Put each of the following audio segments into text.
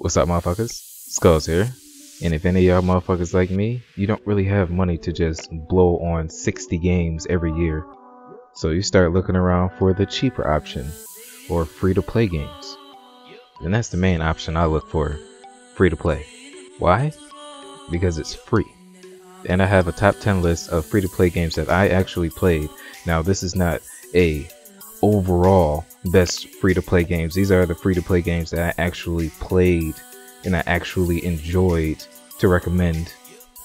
What's up, motherfuckers? Skulls here. And if any of y'all motherfuckers like me, you don't really have money to just blow on 60 games every year. So you start looking around for the cheaper option, or free-to-play games. And that's the main option I look for, free-to-play. Why? Because it's free. And I have a top 10 list of free-to-play games that I actually played. Now, this is not a overall best free-to-play games. These are the free-to-play games that I actually played and I actually enjoyed to recommend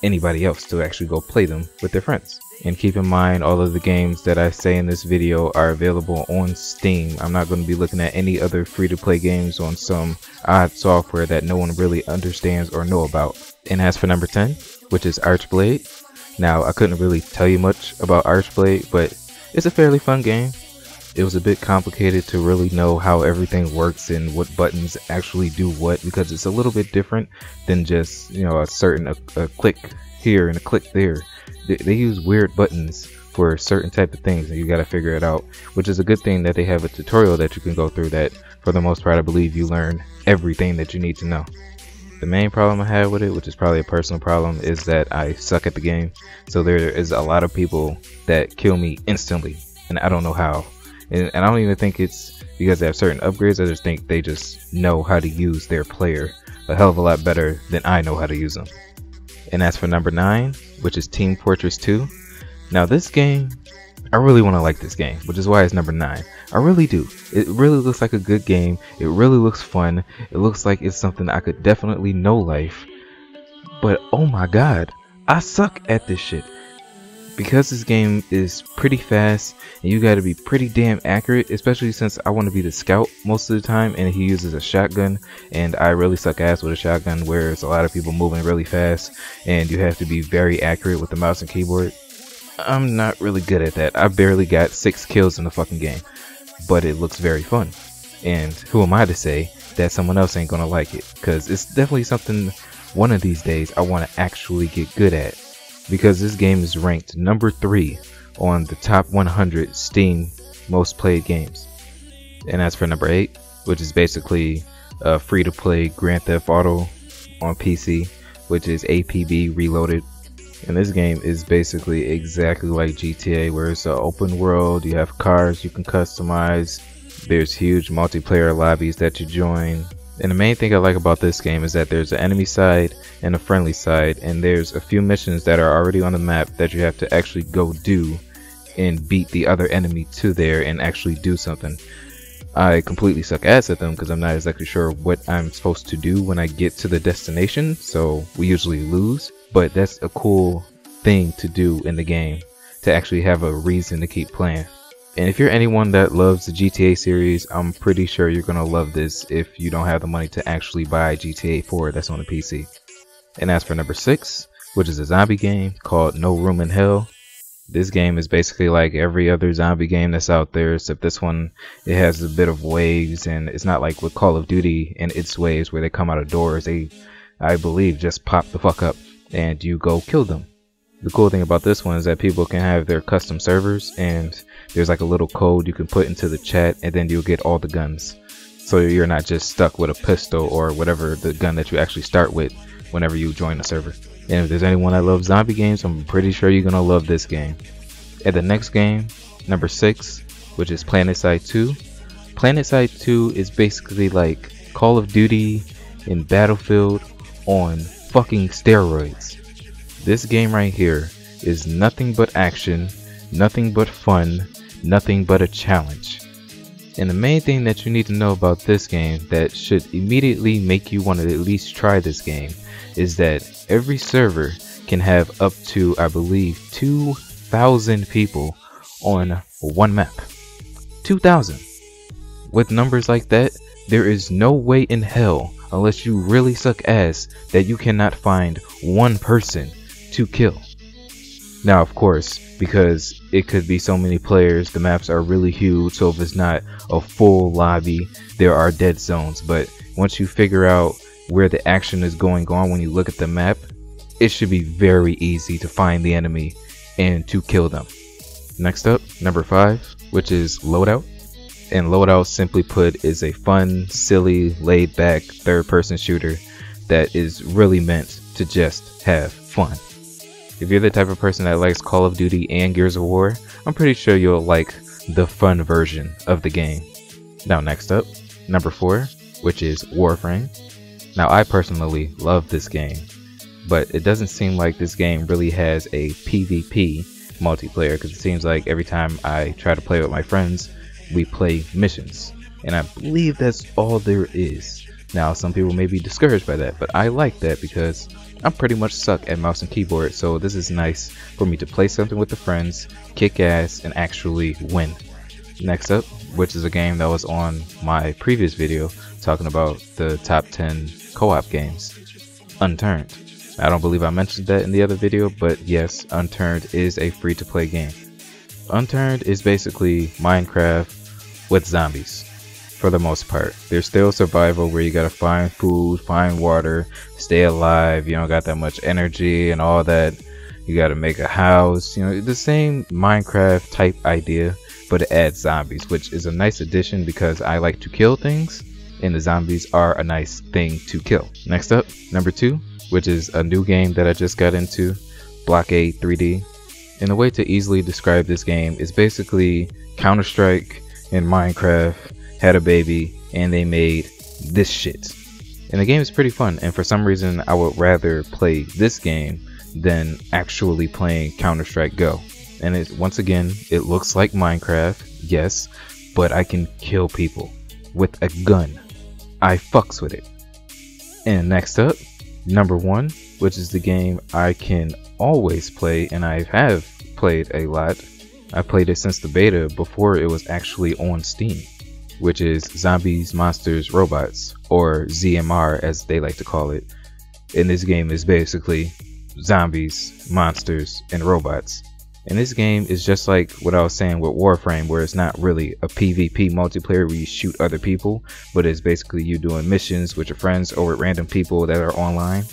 anybody else to actually go play them with their friends. And keep in mind, all of the games that I say in this video are available on Steam. I'm not going to be looking at any other free-to-play games on some odd software that no one really understands or know about. And as for number 10, which is Archblade. Now, I couldn't really tell you much about Archblade, but it's a fairly fun game. It was a bit complicated to really know how everything works and what buttons actually do what, because it's a little bit different than just, you know, a click here and a click there. They use weird buttons for certain type of things, and you got to figure it out, which is a good thing that they have a tutorial that you can go through that, for the most part, I believe you learn everything that you need to know. The main problem I have with it, which is probably a personal problem, is that I suck at the game. So there is a lot of people that kill me instantly, and I don't know how. And I don't even think it's because they have certain upgrades. I just think they just know how to use their player a hell of a lot better than I know how to use them. And as for number 9, which is Team Fortress 2. Now this game, I really want to like this game, which is why it's number 9. I really do. It really looks like a good game. It really looks fun. It looks like it's something I could definitely know life. But oh my god, I suck at this shit. Because this game is pretty fast and you got to be pretty damn accurate, especially since I want to be the scout most of the time and he uses a shotgun, and I really suck ass with a shotgun, where it's a lot of people moving really fast and you have to be very accurate with the mouse and keyboard. I'm not really good at that. I barely got 6 kills in the fucking game, but it looks very fun. And who am I to say that someone else ain't gonna like it? Because it's definitely something one of these days I want to actually get good at. Because this game is ranked number 3 on the top 100 Steam most played games. And as for number 8, which is basically a free-to-play Grand Theft Auto on PC, which is APB Reloaded. And this game is basically exactly like GTA, where it's an open world, you have cars you can customize, there's huge multiplayer lobbies that you join. And the main thing I like about this game is that there's an enemy side and a friendly side, and there's a few missions that are already on the map that you have to actually go do and beat the other enemy to there and actually do something. I completely suck ass at them because I'm not exactly sure what I'm supposed to do when I get to the destination, so we usually lose. But that's a cool thing to do in the game, to actually have a reason to keep playing. And if you're anyone that loves the GTA series, I'm pretty sure you're going to love this if you don't have the money to actually buy GTA 4 that's on the PC. And as for number 6, which is a zombie game called No Room in Hell. This game is basically like every other zombie game that's out there, except this one, it has a bit of waves, and it's not like with Call of Duty and its waves where they come out of doors. They, I believe, just pop the fuck up and you go kill them. The cool thing about this one is that people can have their custom servers, and there's like a little code you can put into the chat, and then you'll get all the guns. So you're not just stuck with a pistol or whatever the gun that you actually start with whenever you join the server. And if there's anyone that loves zombie games, I'm pretty sure you're gonna love this game. And the next game, number 6, which is PlanetSide 2. PlanetSide 2 is basically like Call of Duty and Battlefield on fucking steroids. This game right here is nothing but action, nothing but fun, nothing but a challenge. And the main thing that you need to know about this game that should immediately make you want to at least try this game is that every server can have up to, I believe, 2,000 people on one map. 2,000. With numbers like that, there is no way in hell, unless you really suck ass, that you cannot find one person to kill. Now, of course, because it could be so many players, the maps are really huge, so if it's not a full lobby, there are dead zones. But once you figure out where the action is going on when you look at the map, it should be very easy to find the enemy and to kill them. Next up, number 5, which is Loadout. And Loadout, simply put, is a fun, silly, laid-back third-person shooter that is really meant to just have fun. If you're the type of person that likes Call of Duty and Gears of War, I'm pretty sure you'll like the fun version of the game. Now next up, number 4, which is Warframe. Now I personally love this game, but it doesn't seem like this game really has a PvP multiplayer, because it seems like every time I try to play with my friends, we play missions, and I believe that's all there is. Now some people may be discouraged by that, but I like that because I'm pretty much suck at mouse and keyboard, so this is nice for me to play something with the friends, kick ass, and actually win. Next up, which is a game that was on my previous video talking about the top 10 co-op games, Unturned. I don't believe I mentioned that in the other video, but yes, Unturned is a free-to-play game. Unturned is basically Minecraft with zombies. For the most part, there's still survival where you gotta find food, find water, stay alive. You don't got that much energy and all that. You gotta make a house, you know, the same Minecraft type idea, but it adds zombies, which is a nice addition because I like to kill things, and the zombies are a nice thing to kill. Next up, number 2, which is a new game that I just got into, Blockade 3D. And the way to easily describe this game is basically Counter-Strike and Minecraft had a baby and they made this shit. And the game is pretty fun, and for some reason I would rather play this game than actually playing Counter-Strike Go. And once again, it looks like Minecraft, yes, but I can kill people with a gun. I fucks with it. And next up, number 1, which is the game I can always play, and I have played a lot. I played it since the beta before it was actually on Steam, which is Zombies, Monsters, Robots, or ZMR as they like to call it. And this game is basically zombies, monsters, and robots. And this game is just like what I was saying with Warframe, where it's not really a PvP multiplayer where you shoot other people, but it's basically you doing missions with your friends or with random people that are online.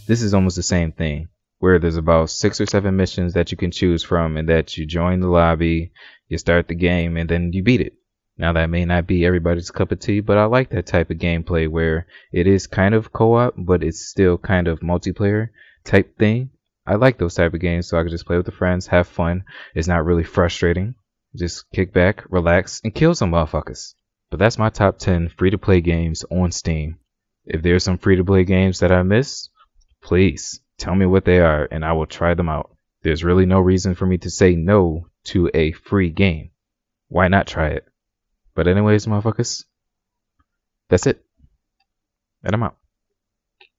This is almost the same thing, where there's about 6 or 7 missions that you can choose from, and that you join the lobby, you start the game, and then you beat it. Now that may not be everybody's cup of tea, but I like that type of gameplay where it is kind of co-op, but it's still kind of multiplayer type thing. I like those type of games, so I can just play with the friends, have fun. It's not really frustrating. Just kick back, relax, and kill some motherfuckers. But that's my top 10 free-to-play games on Steam. If there's some free-to-play games that I missed, please tell me what they are, and I will try them out. There's really no reason for me to say no to a free game. Why not try it? But anyways, motherfuckers, that's it. And I'm out.